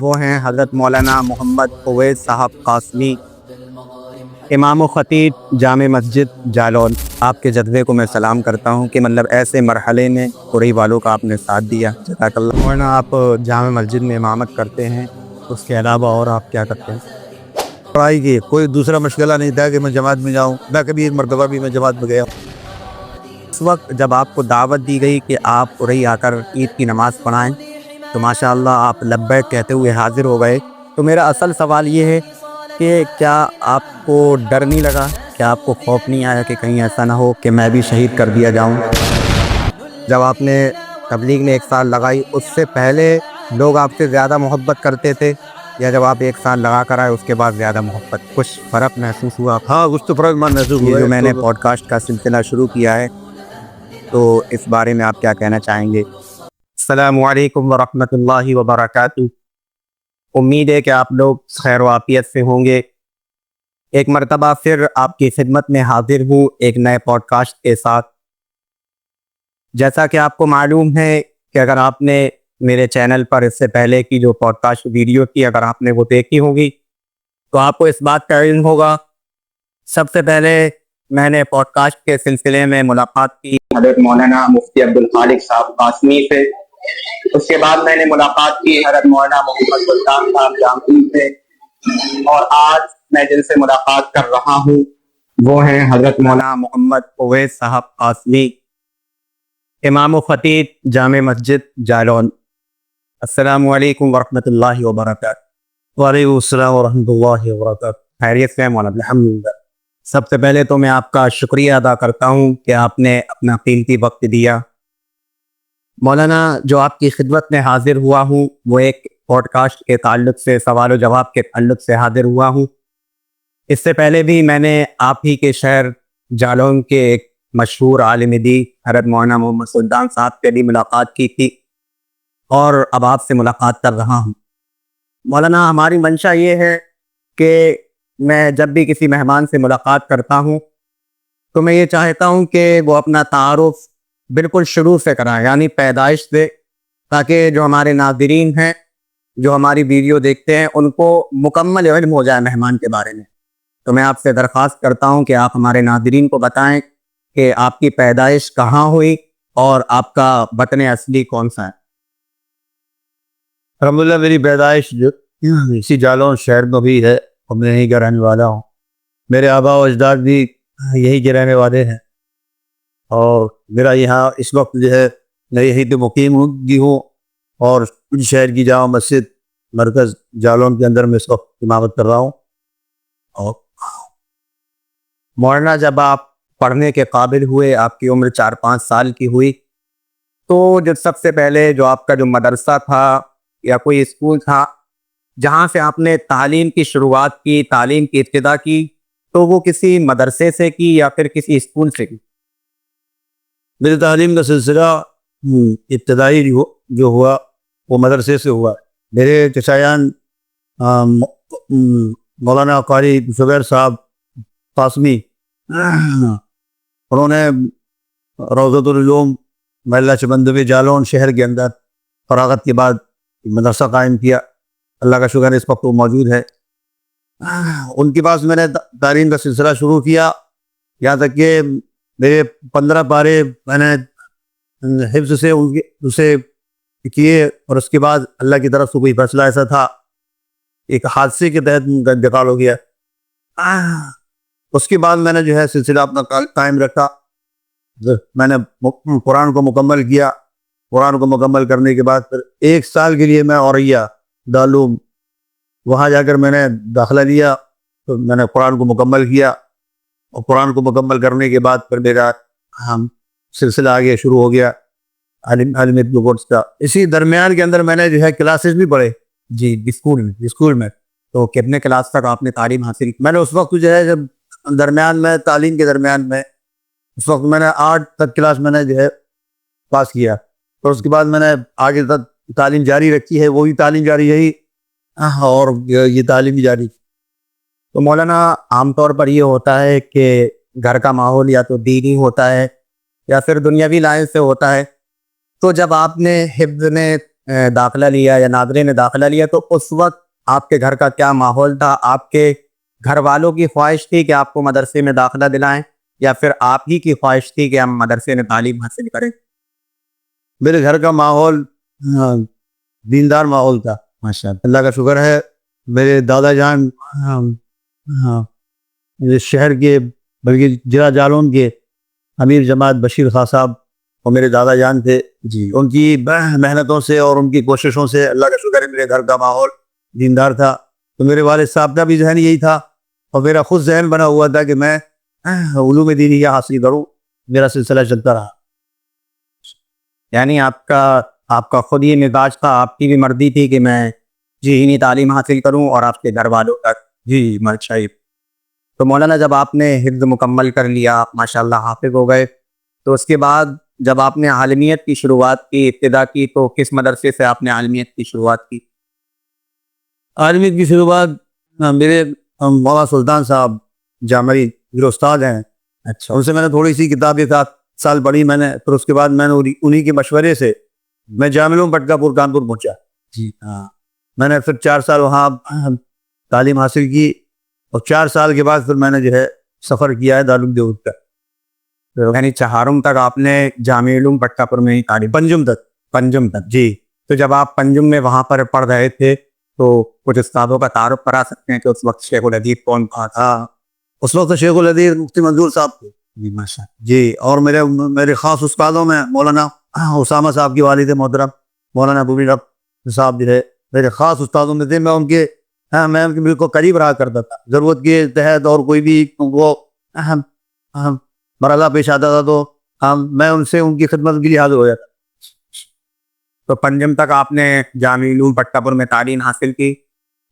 وہ ہیں حضرت مولانا محمد اویس صاحب قاسمی، امام و خطیب جامع مسجد جالون۔ آپ کے جذبے کو میں سلام کرتا ہوں کہ مطلب ایسے مرحلے میں قریب والوں کا آپ نے ساتھ دیا، جزاک اللہ۔ مولانا آپ جامع مسجد میں امامت کرتے ہیں، اس کے علاوہ اور آپ کیا کرتے ہیں؟ پڑھائی کی کوئی دوسرا مشغلہ نہیں تھا کہ میں جماعت میں جاؤں، میں کبھی ایک مرتبہ بھی میں جماعت میں گیا ہوں۔ اس وقت جب آپ کو دعوت دی گئی کہ آپ قریب آ کر عید کی نماز پڑھائیں تو ماشاءاللہ آپ لبیک کہتے ہوئے حاضر ہو گئے۔ تو میرا اصل سوال یہ ہے کہ کیا آپ کو ڈر نہیں لگا، کیا آپ کو خوف نہیں آیا کہ کہیں ایسا نہ ہو کہ میں بھی شہید کر دیا جاؤں؟ جب آپ نے تبلیغ میں 1 سال لگائی، اس سے پہلے لوگ آپ سے زیادہ محبت کرتے تھے یا جب آپ 1 سال لگا کر آئے اس کے بعد زیادہ محبت؟ کچھ فرق محسوس ہوا؟ ہاں کچھ تو فرق محسوس یہ ہوا جو ہے میں نے پوڈ کاسٹ کا سلسلہ شروع کیا ہے تو اس بارے میں آپ کیا کہنا چاہیں گے؟ السلام علیکم ورحمۃ اللہ وبرکاتہ۔ امید ہے کہ آپ لوگ خیر و عافیت سے ہوں گے۔ ایک مرتبہ پھر آپ کی خدمت میں حاضر ہوں ایک نئے پوڈ کاسٹ کے ساتھ۔ جیسا کہ آپ کو معلوم ہے کہ اگر آپ نے میرے چینل پر اس سے پہلے کی جو پوڈ کاسٹ ویڈیو تھی اگر آپ نے وہ دیکھی ہوگی تو آپ کو اس بات کا علم ہوگا۔ سب سے پہلے میں نے پوڈ کاسٹ کے سلسلے میں ملاقات کی حضرت مولانا مفتی عبدالخالق صاحب قاسمی سے، اس کے بعد میں نے ملاقات کی حضرت مولانا محمد سلطان صاحب جامعی سے، اور آج میں جن سے ملاقات کر رہا ہوں وہ ہیں حضرت مولانا محمد اویس صاحب قاسمی، امام و خطیب جامع مسجد جالون۔ السلام علیکم ورحمۃ اللہ وبرکاتہ۔ وعلیکم السلام ورحمۃ اللہ وبرکاتہ۔ خیریت سے ہیں مولانا؟ الحمدللہ۔ سب سے پہلے تو میں آپ کا شکریہ ادا کرتا ہوں کہ آپ نے اپنا قیمتی وقت دیا۔ مولانا جو آپ کی خدمت میں حاضر ہوا ہوں وہ ایک پوڈ کاسٹ کے تعلق سے، سوال و جواب کے تعلق سے حاضر ہوا ہوں۔ اس سے پہلے بھی میں نے آپ ہی کے شہر جالون کے ایک مشہور عالم دین حضرت مولانا محمد سلطان صاحب سے بھی ملاقات کی تھی اور اب آپ سے ملاقات کر رہا ہوں۔ مولانا ہماری منشا یہ ہے کہ میں جب بھی کسی مہمان سے ملاقات کرتا ہوں تو میں یہ چاہتا ہوں کہ وہ اپنا تعارف بالکل شروع سے کرائیں، یعنی پیدائش سے، تاکہ جو ہمارے ناظرین ہیں جو ہماری ویڈیو دیکھتے ہیں ان کو مکمل علم ہو جائے مہمان کے بارے میں۔ تو میں آپ سے درخواست کرتا ہوں کہ آپ ہمارے ناظرین کو بتائیں کہ آپ کی پیدائش کہاں ہوئی اور آپ کا وطن اصلی کون سا ہے؟ الحمدللہ میری پیدائش جو اسی جالون شہر میں بھی ہے اور میں یہیں کا رہنے والا ہوں۔ میرے آبا و اجداد بھی یہیں کے رہنے والے ہیں اور میرا یہاں اس وقت جو ہے میں یہیں پہ مقیم ہوں اور شہر کی جامع مسجد مرکز جالون کے اندر میں اس وقت امامت کر رہا ہوں۔ اور مولانا جب آپ پڑھنے کے قابل ہوئے، آپ کی عمر 4-5 سال کی ہوئی، تو جو سب سے پہلے جو آپ کا جو مدرسہ تھا یا کوئی اسکول تھا جہاں سے آپ نے تعلیم کی شروعات کی، تعلیم کی ابتدا کی، تو وہ کسی مدرسے سے کی یا پھر کسی اسکول سے کی؟ میری تعلیم کا سلسلہ ابتدائی جو ہوا وہ مدرسے سے ہوا۔ میرے چچایان مولانا قاری زبیر صاحب قاسمی انہوں نے روضۃ العلوم محلہ چمندوی جالون شہر کے اندر فراغت کے بعد مدرسہ قائم کیا۔ اللہ کا شکر ہے اس وقت وہ موجود ہے۔ ان کے پاس میں نے تعلیم کا سلسلہ شروع کیا، یہاں تک کہ میرے 15 پارے میں نے حفظ سے اسے کیے، اور اس کے بعد اللہ کی طرف سے کوئی فیصلہ ایسا تھا، ایک حادثے کے تحت ان کا انتقال ہو گیا۔ اس کے بعد میں نے جو ہے سلسلہ اپنا قائم رکھا۔ میں نے قرآن کو مکمل کیا۔ قرآن کو مکمل کرنے کے بعد پھر 1 سال کے لیے میں اوریا دارالعلوم وہاں جا کر میں نے داخلہ لیا، تو میں نے قرآن کو مکمل کیا، اور قرآن کو مکمل کرنے کے بعد پھر میرا سلسلہ آگے شروع ہو گیا عالم کورس کا۔ اسی درمیان کے اندر میں نے جو ہے کلاسز بھی پڑھے جی، اسکول میں۔ تو کتنے کلاس تک آپ نے تعلیم حاصل کی؟ میں نے اس وقت جو ہے جب درمیان میں تعلیم کے درمیان میں اس وقت میں نے 8 تک کلاس میں نے جو ہے پاس کیا، اور اس کے بعد میں نے آگے تک تعلیم جاری رکھی ہے، وہی تعلیم جاری رہی اور یہ تعلیم بھی جاری۔ تو مولانا عام طور پر یہ ہوتا ہے کہ گھر کا ماحول یا تو دینی ہوتا ہے یا پھر دنیاوی لائن سے ہوتا ہے، تو جب آپ نے حفظ میں داخلہ لیا یا ناظرین نے داخلہ لیا تو اس وقت آپ کے گھر کا کیا ماحول تھا؟ آپ کے گھر والوں کی خواہش تھی کہ آپ کو مدرسے میں داخلہ دلائیں یا پھر آپ ہی کی خواہش تھی کہ ہم مدرسے میں تعلیم حاصل کریں؟ میرے گھر کا ماحول دیندار ماحول تھا، ماشاء اللہ۔ اللہ کا شکر ہے۔ میرے دادا جان شہر کے بلکہ ضلع جالون کے امیر جماعت بشیر خان صاحب اور میرے دادا جان تھے جی، ان کی محنتوں سے اور ان کی کوششوں سے اللہ کا شکر ہے میرے گھر کا ماحول دیندار تھا۔ تو میرے والد صاحب کا بھی ذہن یہی تھا اور میرا خود ذہن بنا ہوا تھا کہ میں علوم دینی حاصل کروں، میرا سلسلہ چلتا رہا۔ یعنی آپ کا خود یہ مزاج تھا، آپ کی بھی مرضی تھی کہ میں دینی تعلیم حاصل کروں اور آپ کے گھر والوں تک جی ماشاء۔ تو مولانا جب آپ نے حفظ مکمل کر لیا، ماشاءاللہ حافظ ہو گئے، تو اس کے بعد جب آپ نے عالمیت کی شروعات کی، ابتدا کی، تو کس مدرسے سے آپ نے عالمیت کی شروعات کی؟ عالمیت کی شروعات میرے مولانا سلطان صاحب جامعی میرے استاد ہیں، اچھا، ان سے میں نے تھوڑی سی کتابیں 7 سال پڑھی میں نے، پھر اس کے بعد میں نے انہی کے مشورے سے میں جامعہ علوم پٹکا پور کانپور پہنچا۔ جی ہاں، میں نے پھر 4 سال وہاں تعلیم حاصل کی اور 4 سال کے بعد پھر میں نے جو ہے سفر کیا ہے دارالعلوم دیوبند کا، یعنی چہارم تک آپ نے جامعہ علوم پٹکا پور میں ہی تعلیم؟ پنجم تک جی۔ تو جب آپ پنجم میں وہاں پر پڑھ رہے تھے تو کچھ استادوں کا تعارف کرا سکتے ہیں کہ اس وقت شیخ الحدیث کون تھا؟ ہاں، اس وقت شیخ الحدیث مفتی منظور صاحب تھے جی ماشاء جی، اور میرے خاص استادوں میں مولانا اسامہ صاحب کی والد محترم مولانا ابو رب صاحب جو ہے میرے خاص استادوں میں تھے۔ میں ان کے بالکل قریب رہا کرتا تھا، ضرورت کے تحت اور کوئی بھی وہ مرحلہ پیش آتا تھا تو میں ان سے ان کی خدمت کے لیے حاضر ہو جاتا۔ تو پنجم تک آپ نے جامعہ علوم پٹکا پور میں تعلیم حاصل کی،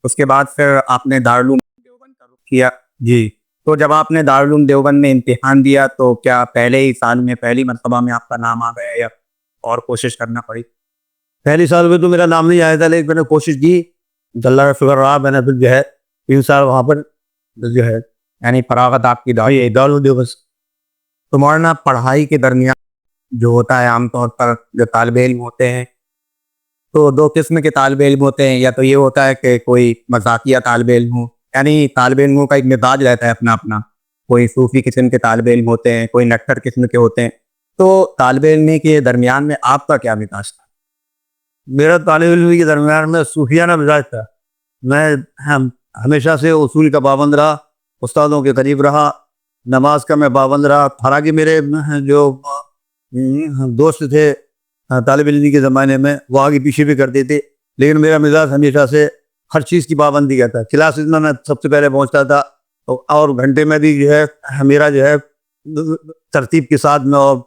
اس کے بعد پھر آپ نے دارالعلوم دیوبند کا رخ کیا۔ جی، تو جب آپ نے دارالعلوم دیوبند میں امتحان دیا تو کیا پہلے ہی سال میں پہلی مرتبہ میں آپ کا نام آ گیا یا اور کوشش کرنا پڑی؟ پہلی سال میں تو میرا نام نہیں آیا تھا، لیکن میں نے کوشش کی، اللہ کا شکر رہا، میں نے پھر جو ہے 3 سال وہاں پر جو ہے یعنی فراغت آپ کی دارالعلوم دیوبند۔ تو مولانا پڑھائی کے درمیان جو ہوتا ہے عام طور پر جو طالب علم ہوتے ہیں تو 2 قسم کے طالب علم ہوتے ہیں، یا تو یہ ہوتا ہے کہ کوئی مذاقیہ طالب علم ہو، یعنی طالب علموں کا ایک مزاج رہتا ہے اپنا اپنا، کوئی صوفی قسم کے طالب علم ہوتے ہیں، کوئی نٹھر قسم کے ہوتے ہیں، تو طالب علم کے درمیان میں آپ کا کیا مزاج تھا؟ میرا طالب علم کے درمیان میں صوفیانہ مزاج تھا۔ میں ہمیشہ سے اصول کا پابند رہا، استادوں کے قریب رہا، نماز کا میں پابند رہا۔ حالانکہ میرے جو دوست تھے طالب علم کے زمانے میں وہ آگے پیچھے بھی کرتے تھے، لیکن میرا مزاج ہمیشہ سے ہر چیز کی پابندی کا تھا۔ کلاس میں سب سے پہلے پہنچتا تھا اور گھنٹے میں بھی جو ہے میرا جو ہے ترتیب کے ساتھ میں اور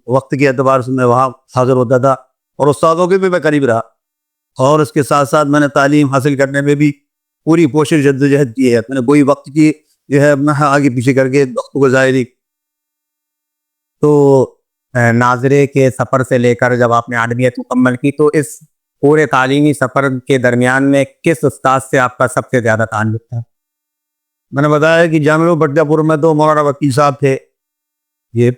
وقت کے اعتبار سے میں وہاں حاضر ہوتا تھا اور استادوں کے بھی میں قریب رہا، اور اس کے ساتھ ساتھ میں نے تعلیم حاصل کرنے میں بھی پوری کوشش جدوجہد کی ہے۔ میں نے کوئی وقت کی جو ہے آگے پیچھے کر کے وقت کو ضائع نہیں۔ تو ناظرے کے سفر سے لے کر جب آپ نے عالمیت مکمل کی تو اس پورے تعلیمی سفر کے درمیان میں کس استاد سے آپ کا سب سے زیادہ تعلق تھا؟ میں نے بتایا کہ جامعہ علوم پٹکا پور میں تو مولانا وکیل صاحب تھے، یہ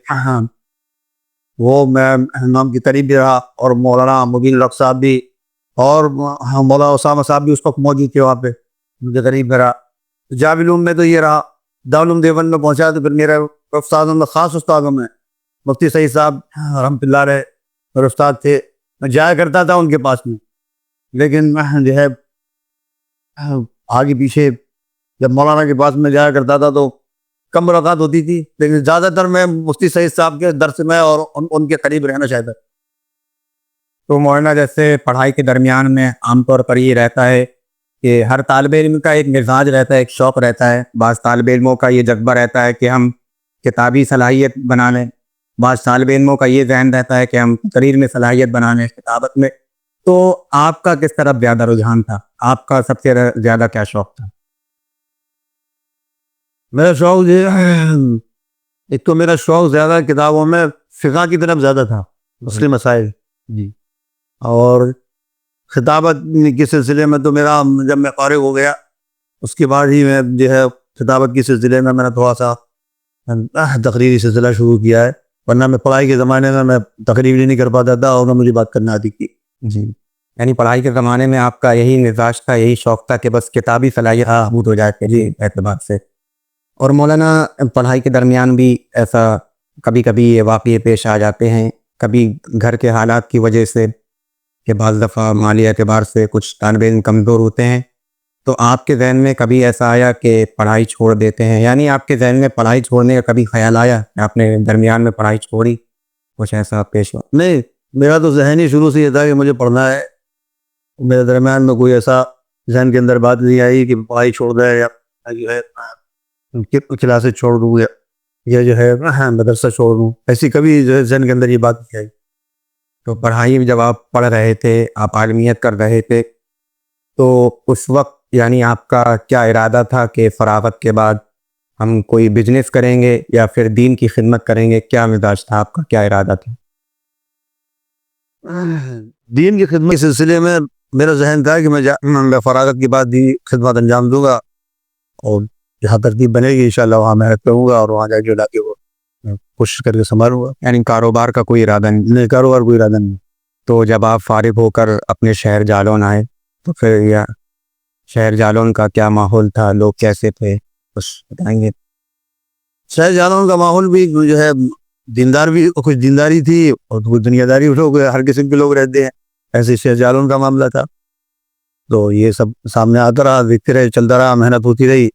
وہ میں نام کی قریب بھی رہا، اور مولانا مبین الحق صاحب بھی، اور مولانا اسامہ صاحب بھی اس وقت موجود تھے وہاں پہ، ان کے قریب میں رہا۔ جامعہ علوم میں تو یہ رہا، دارالعلوم دیوبند میں پہنچا تو پھر میرے استادوں میں خاص استادوں میں مفتی سعید صاحب رحمۃ اللہ علیہ میرے استاد تھے۔ میں جایا کرتا تھا ان کے پاس میں، لیکن میں جو ہے آگے پیچھے جب مولانا کے پاس میں جایا کرتا تھا تو کم ملاقات ہوتی تھی، لیکن زیادہ تر میں مفتی سعید صاحب کے درس میں اور ان کے قریب رہنا چاہتا۔ تو مولانا جیسے پڑھائی کے درمیان میں عام طور پر یہ رہتا ہے کہ ہر طالب علم کا ایک مزاج رہتا ہے، ایک شوق رہتا ہے، بعض طالب علموں کا یہ جذبہ رہتا ہے کہ ہم کتابی صلاحیت بنا لیں، بعض طالب علموں کا یہ ذہن رہتا ہے کہ ہم تقریر میں صلاحیت بنا لیں، کتابت میں۔ تو آپ کا کس طرف زیادہ رجحان تھا؟ آپ کا سب سے زیادہ کیا شوق تھا؟ میرا شوق ایک تو میرا شوق زیادہ کتابوں میں فقہ کی طرف زیادہ تھا، مسلم مسائل جی، اور خطابت کے سلسلے میں تو میرا جب میں فارغ ہو گیا اس کے بعد ہی میں جو ہے خطابت کے سلسلے میں نے تھوڑا سا تقریری سلسلہ شروع کیا ہے، ورنہ میں پڑھائی کے زمانے میں تقریر نہیں کر پاتا تھا اور نہ مجھے بات کرنا آتی تھی۔ جی، یعنی پڑھائی کے زمانے میں آپ کا یہی مزاج تھا, یہی شوق تھا کہ بس کتابی صلاحیت نابود ہو جائے جی اعتبار سے. اور مولانا پڑھائی کے درمیان بھی ایسا کبھی کبھی یہ واقعے پیش آ جاتے ہیں, کبھی گھر کے حالات کی وجہ سے کہ بعض دفعہ مالی اعتبار سے کچھ طالب علم کمزور ہوتے ہیں, تو آپ کے ذہن میں کبھی ایسا آیا کہ پڑھائی چھوڑ دیتے ہیں؟ یعنی آپ کے ذہن میں پڑھائی چھوڑنے کا کبھی خیال آیا کہ آپ نے درمیان میں پڑھائی چھوڑی, کچھ ایسا پیش ہوا؟ نہیں, میرا تو ذہن ہی شروع سے یہ تھا کہ مجھے پڑھنا ہے. میرے درمیان میں کوئی ایسا ذہن کے اندر بات نہیں آئی کہ پڑھائی چھوڑ دے یا جو ہے کلاسیں چھوڑ دوں یا جو ہے مدرسہ چھوڑ دوں, ایسی کبھی جو ہے ذہن کے اندر یہ بات نہیں آئی. تو پڑھائی میں جب آپ پڑھ رہے تھے, آپ عالمیت کر رہے تھے, تو اس وقت یعنی آپ کا کیا ارادہ تھا کہ فراغت کے بعد ہم کوئی بزنس کریں گے یا پھر دین کی خدمت کریں گے؟ کیا مزاج تھا آپ کا, کیا ارادہ تھا؟ دین کی خدمت کے سلسلے میں میرا ذہن تھا کہ میں فراغت کے بعد دی خدمت انجام دوں گا, اور جہاں ترتیب بنے گی انشاءاللہ وہاں محنت کروں گا اور وہاں جا کے لا کے وہ کوشش کر کے سنبھالوں گا. یعنی کاروبار کا کوئی ارادہ نہیں؟ نہیں, کاروبار کوئی ارادہ نہیں. تو جب آپ فارغ ہو کر اپنے شہر جالون آئے تو پھر یا شہر جالون کا کیا ماحول تھا, لوگ کیسے تھے, کچھ بتائیں گے؟ شہر جالون کا ماحول بھی جو ہے دیندار بھی, کچھ دینداری تھی اور کچھ دنیا داری, لوگ ہر قسم کے لوگ رہتے ہیں, ایسے شہر جالون کا معاملہ تھا. تو یہ سب سامنے آتا رہا, دیکھتے رہے, چلتا رہا, محنت ہوتی رہی,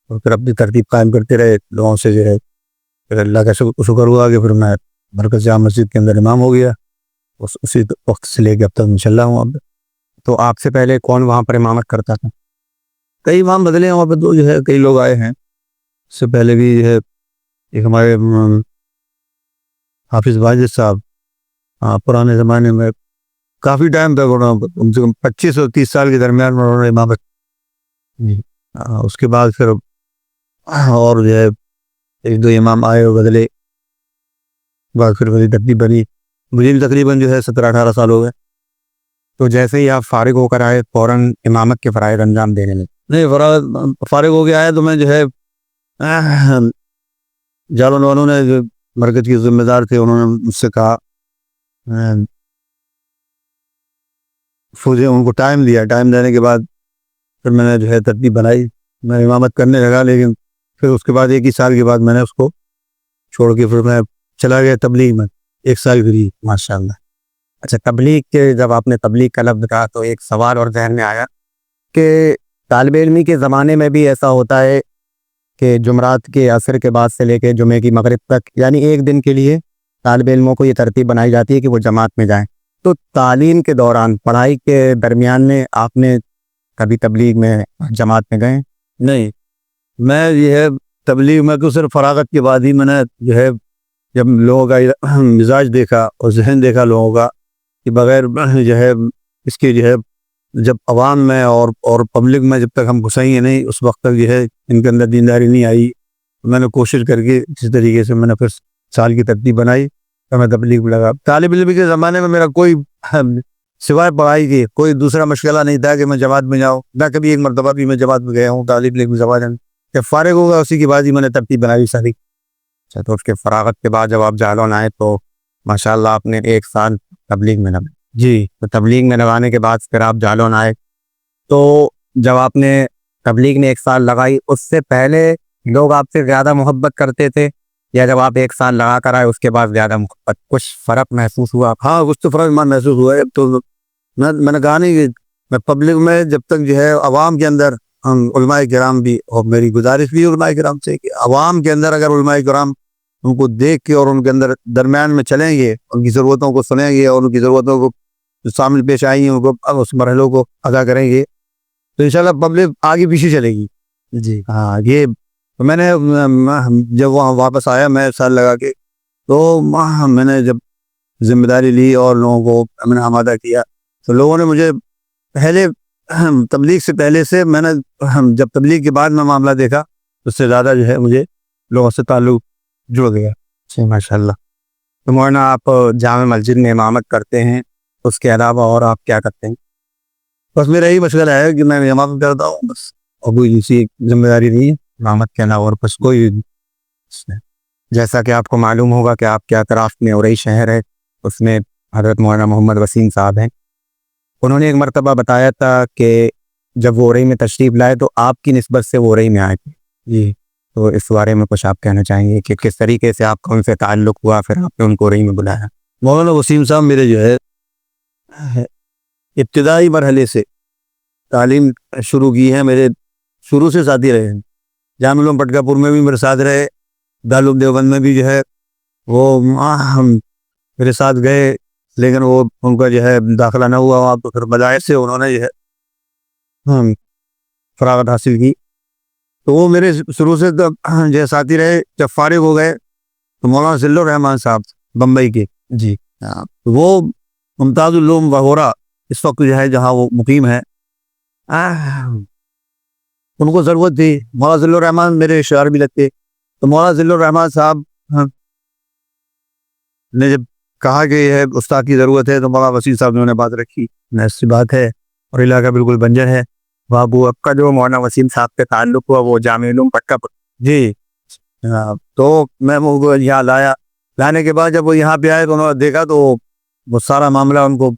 اور پھر اپنی ترتیب قائم کرتے رہے لوگوں سے جو ہے. پھر اللہ کا شکر ہوا کہ پھر میں مرکز جامع مسجد کے اندر امام ہو گیا, اسی وقت سے لے کے اب تک انشاءاللہ ہوں. اب تو آپ سے پہلے کون وہاں پر امامت کرتا تھا؟ کئی امام بدلے ہیں وہاں پہ, تو جو ہے کئی لوگ آئے ہیں. اس سے پہلے بھی جو ہے ایک ہمارے حافظ واجد صاحب, پرانے زمانے میں کافی ٹائم تک کم سے کم 25 اور 30 سال کے درمیان میں انہوں نے امامت. اس کے بعد پھر اور جو ہے ایک دو امام آئے اور بدلے, بعد پھر میری ترتیب بنی. مجھے بھی تقریباً جو ہے 17-18 سال ہو گئے. تو جیسے ہی آپ فارغ ہو کر آئے فوراً امامت کے فرائض انجام دینے لگے؟ نہیں, فارغ ہو کے آیا تو میں جو ہے جالون والوں نے جو مرکز کے ذمہ دار تھے انہوں نے مجھ سے کہا, مجھے ان کو ٹائم دیا. ٹائم دینے کے بعد پھر میں نے جو ہے ترتیب بنائی, میں امامت کرنے لگا. لیکن پھر اس کے بعد 1 سال کے بعد میں نے اس کو چھوڑ کے پھر میں چلا گیا تبلیغ میں 1 سال کے لیے. ماشاءاللہ. اچھا, تبلیغ کے جب آپ نے تبلیغ کا لفظ کہا تو ایک سوال اور ذہن میں آیا کہ طالب علمی کے زمانے میں بھی ایسا ہوتا ہے کہ جمعرات کے عصر کے بعد سے لے کے جمعے کی مغرب تک, یعنی ایک دن کے لیے طالب علموں کو یہ ترتیب بنائی جاتی ہے کہ وہ جماعت میں جائیں. تو تعلیم کے دوران, پڑھائی کے درمیان میں آپ نے کبھی تبلیغ میں جماعت میں گئے؟ نہیں, میں یہ ہے تبلیغ میں تو صرف فراغت کے بعد ہی میں نے جو ہے جب لوگوں کا مزاج دیکھا اور ذہن دیکھا لوگوں کا کہ بغیر جو ہے اس کے جو ہے جب عوام میں اور پبلک میں جب تک ہم گھسائیں گے نہیں اس وقت تک جو ہے ان کے اندر دینداری نہیں آئی. میں نے کوشش کر کے اسی طریقے سے میں نے پھر سال کی ترتیب بنائی تو میں تبلیغ میں لگا. طالب علم کے زمانے میں میرا کوئی سوائے پڑھائی کے کوئی دوسرا مشغلہ نہیں تھا کہ میں جماعت میں جاؤں. نہ کبھی ایک مرتبہ بھی میں جماعت میں گیا ہوں طالب علم زمانے میں. جب فارغ ہوگا اسی کے بعد ہی میں نے ترتیب بنائی ساری. اچھا, تو اس کے فراغت کے بعد جب آپ جالون آئے تو ماشاءاللہ آپ نے 1 سال تبلیغ میں لگا. جی, تو تبلیغ میں لگانے کے بعد پھر آپ جالون آئے, تو جب آپ نے تبلیغ میں 1 سال لگائی اس سے پہلے لوگ آپ سے زیادہ محبت کرتے تھے یا جب آپ 1 سال لگا کر آئے اس کے بعد زیادہ محبت, کچھ فرق محسوس ہوا؟ ہاں, کچھ تو فرق محسوس ہوا ہے. تو میں نے کہا نہیں کہ میں پبلک میں جب تک جو ہے عوام کے اندر علماء کرام بھی, اور میری گزارش بھی علماء کرام سے کہ عوام کے اندر اگر علماء کرام ان کو دیکھ کے اور ان کے اندر درمیان میں چلیں گے, ان کی ضرورتوں کو سنیں گے اور ان کی ضرورتوں کو جو شامل پیش آئی ہیں ان کو اس مرحلوں کو ادا کریں گے تو انشاءاللہ پبلک آگے پیچھے چلے گی. جی ہاں, یہ میں نے جب وہاں واپس آیا میں سال لگا کے تو میں نے جب ذمہ داری لی اور لوگوں کو میں نے آمادہ کیا تو لوگوں نے مجھے پہلے تبلیغ سے پہلے سے میں نے جب تبلیغ کے بعد میں معاملہ دیکھا اس سے زیادہ جو ہے مجھے لوگوں سے تعلق جڑ گیا. اچھا, ماشاءاللہ. تو مولانا آپ جامع مسجد میں امامت کرتے ہیں, اس کے علاوہ اور آپ کیا کرتے ہیں؟ بس میرا یہی مشغلہ ہے کہ میں امامت کرتا ہوں بس, اور کوئی اسی ذمہ داری نہیں ہے امامت کے علاوہ اور کچھ کوئی؟ جیسا کہ آپ کو معلوم ہوگا کہ آپ کے اطراف میں اورئی شہر ہے, اس میں حضرت مولانا محمد وسیم صاحب ہیں, انہوں نے ایک مرتبہ بتایا تھا کہ جب وہ اورئی میں تشریف لائے تو آپ کی نسبت سے وہ اورئی میں آئے تھے. جی تو اس بارے میں کچھ آپ کہنا چاہیں گے کہ کس طریقے سے آپ کا ان سے تعلق ہوا, پھر آپ نے ان کو اورئی میں بلایا؟ مولانا وسیم صاحب میرے جو ہے ابتدائی مرحلے سے تعلیم شروع کی ہے, میرے شروع سے ساتھی رہے ہیں. جامعہ علوم پٹکا پور میں بھی میرے ساتھ رہے, دارالعلوم دیوبند میں بھی جو ہے وہ میرے ساتھ گئے, لیکن وہ ان کا جو ہے داخلہ نہ ہوا وہاں, تو پھر مدارس سے انہوں نے جو ہے فراغت حاصل کی. تو وہ میرے شروع سے جو ہے ساتھی رہے. جب فارغ ہو گئے تو مولانا ذل الرحمان صاحب بمبئی کے, جی وہ ممتاز العلوم وغورہ اس وقت جو ہے جہاں وہ مقیم ہے, ان کو ضرورت تھی. مولانا ذل الرحمان میرے شعر بھی لگتے, تو مولانا ذل الرحمان صاحب نے جب کہا کہ یہ استاد کی ضرورت ہے, تو مولانا وسیم صاحب نے انہیں بات رکھی. ایسی بات ہے, اور علاقہ بالکل بنجر ہے. بابو آپ کا جو مولانا وسیم صاحب سے تعلق ہوا وہ جامعہ علوم پٹکا پور. جی تو میں وہ یہاں لایا. لانے کے بعد جب وہ یہاں پہ آئے تو انہوں نے دیکھا تو وہ سارا معاملہ ان کو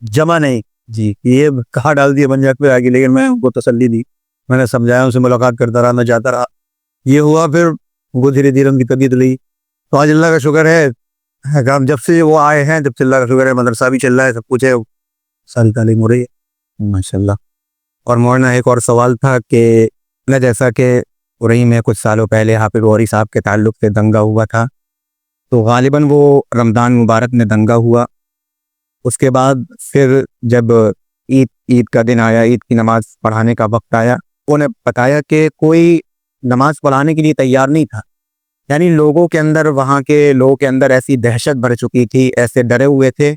جمع نہیں. جی یہ کہاں ڈال دیا بنجر پہ آگے, لیکن میں ان کو تسلی دی, میں نے سمجھایا, ان سے ملاقات کرتا رہا, میں جاتا رہا. یہ ہوا, پھر ان کو دھیرے دھیرے ان کی طبیعت لی. تو آج اللہ کا شکر ہے کہ ہم جب سے وہ آئے ہیں, جب سے اللہ کا شکر ہے مدرسہ بھی چل رہا ہے, سب کچھ ہے, ساری تعلیم ہو رہی ہے ماشاء اللہ. اور مولانا ایک اور سوال تھا کہ جیسا کہ اورئی میں کچھ سالوں پہلے حافظ غوری صاحب کے تعلق سے دنگا ہوا تھا, تو غالباً وہ رمضان مبارک میں دنگا ہوا. اس کے بعد پھر جب عید کا دن آیا, عید کی نماز پڑھانے کا وقت آیا, انہوں نے بتایا کہ کوئی نماز پڑھانے کے لیے تیار نہیں تھا. یعنی لوگوں کے اندر, وہاں کے لوگوں کے اندر ایسی دہشت بڑھ چکی تھی, ایسے ڈرے ہوئے تھے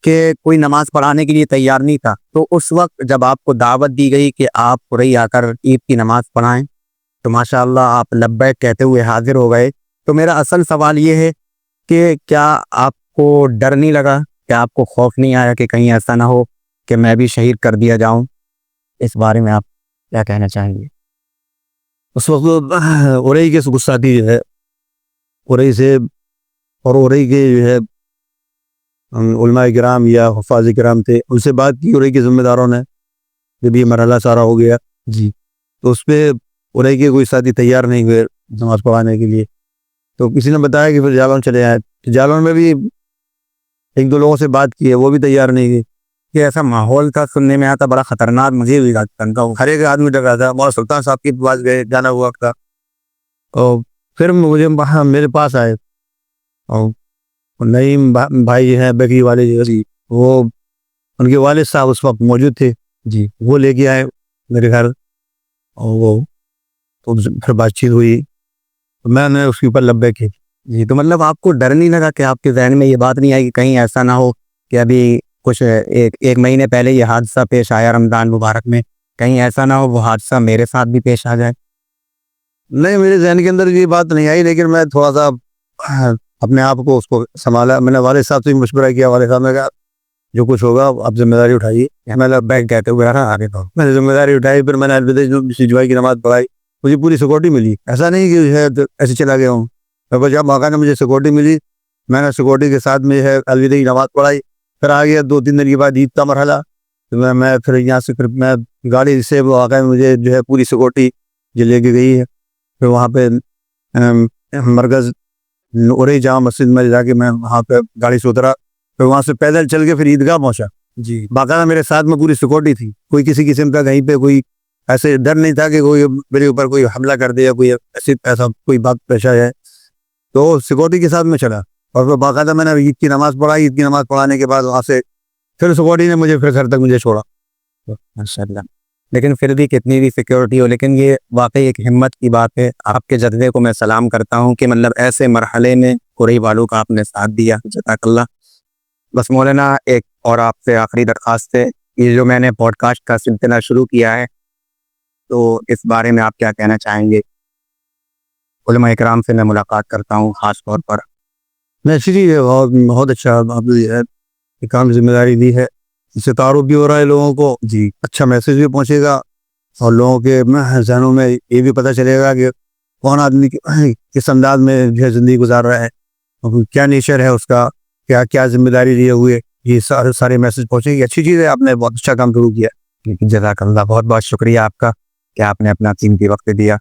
کہ کوئی نماز پڑھانے کے لیے تیار نہیں تھا. تو اس وقت جب آپ کو دعوت دی گئی کہ آپ اورئی آ کر عید کی نماز پڑھائیں, تو ماشاءاللہ آپ لبیک کہتے ہوئے حاضر ہو گئے. تو میرا اصل سوال یہ ہے کہ کیا آپ کو ڈر نہیں لگا, کیا آپ کو خوف نہیں آیا کہ کہیں ایسا نہ ہو کہ میں بھی شہید کر دیا جاؤں؟ اس بارے میں آپ کیا کہنا چاہیں گے؟ اس وقت اورئی کے ساتھی جو ہے اورئی سے, اور اورئی کے جو ہے علماء کرام یا حفاظ کرام تھے, ان سے بات کی اورئی کے ذمہ داروں نے, جب یہ مرحلہ سارا ہو گیا جی تو اس پہ اورئی کے کوئی ساتھی تیار نہیں ہوئے نماز پڑھانے کے لیے. تو کسی نے بتایا کہ پھر جالون چلے آئے. جالون میں بھی ایک دو لوگوں سے بات کی ہے, وہ بھی تیار نہیں ہوئے. کہ ایسا ماحول تھا, سننے میں آتا بڑا خطرناک, مجھے بھی دنگا ہوا. ہر ایک آدمی ڈر رہا تھا. مولانا سلطان صاحب کے پاس گئے, جانا ہوا تھا, اور پھر مجھے میرے پاس آئے, اور نعیم بھائی ہیں بکری والے جی, وہ ان کے والد صاحب اس وقت موجود تھے جی, وہ لے کے آئے میرے گھر, اور وہ تو پھر بات چیت ہوئی, تو میں نے اس کے اوپر لبیک کی. جی. تو مطلب آپ کو ڈر نہیں لگا کہ آپ کے ذہن میں یہ بات نہیں آئی کہ کہیں ایسا نہ ہو کہ ابھی کچھ ایک مہینے پہلے یہ حادثہ پیش آیا رمضان مبارک میں, کہیں ایسا نہ ہو وہ حادثہ میرے ساتھ بھی پیش آ جائے؟ نہیں, میرے ذہن کے اندر یہ بات نہیں آئی, لیکن میں تھوڑا سا اپنے آپ کو اس کو سنبھالا. میں نے والد صاحب سے مشورہ کیا, والد صاحب نے کہا جو کچھ ہوگا آپ ذمہ داری اٹھائیے. میں لبیک کہتے ہوئے آگے تو میں نے ذمہ داری اٹھائی. پھر میں نے الوداع کی نماز پڑھائی, مجھے پوری سیکورٹی ملی. ایسا نہیں کہ جو ہے ایسے چلا گیا ہوں, جب موقع نے مجھے سیکورٹی ملی, میں نے سیکورٹی کے ساتھ میں ہے الوداع کی نماز پڑھائی. پھر آ گیا 2-3 دن کے بعد عید کا مرحلہ, تو میں پھر یہاں سے پھر میں گاڑی سے واقع مجھے جو ہے پوری سیکورٹی جو لے کے گئی ہے. پھر وہاں پہ مرکز اورئی جامع مسجد میں جا کے میں وہاں پہ گاڑی سے اترا, پھر وہاں سے پیدل چل کے پھر عیدگاہ پہنچا. جی, باقاعدہ میرے ساتھ میں پوری سیکورٹی تھی, کوئی کسی قسم کا کہیں پہ کوئی ایسے ڈر نہیں تھا کہ کوئی میرے اوپر کوئی حملہ کر دے یا کوئی ایسا کوئی بات پیش آئے. تو سیکورٹی کے ساتھ میں چلا, اور پھر باقاعدہ میں نے عید کی نماز پڑھائی. عید کی نماز پڑھانے کے بعد وہاں سے پھر سیکورٹی نے مجھے پھر گھر تک مجھے چھوڑا. ماشاء اللہ. لیکن پھر بھی کتنی بھی سیکیورٹی ہو, لیکن یہ واقعی ایک ہمت کی بات ہے. آپ کے جذبے کو میں سلام کرتا ہوں کہ مطلب ایسے مرحلے میں اورئی والوں کا آپ نے ساتھ دیا, جزاک اللہ. بس مولانا ایک اور آپ سے آخری درخواست ہے, یہ جو میں نے پوڈ کاسٹ کا سلسلہ شروع کیا ہے, تو اس بارے میں آپ کیا کہنا چاہیں گے؟ علماء اکرام سے میں ملاقات کرتا ہوں خاص طور پر. میں بہت اچھا آپ نے کام ذمہ داری دی ہے, اس سے تعارف بھی ہو رہا ہے لوگوں کو, جی, اچھا میسج بھی پہنچے گا, اور لوگوں کے ذہنوں میں یہ بھی پتہ چلے گا کہ کون آدمی کس انداز میں جو ہے زندگی گزار رہا ہے, کیا نیچر ہے اس کا, کیا ذمہ داری لیے ہوئے یہ سارے میسج پہنچے. یہ اچھی چیز ہے, آپ نے بہت اچھا کام شروع کیا. جزاک اللہ, بہت بہت شکریہ آپ کا کہ آپ نے اپنا قیمتی وقت دیا.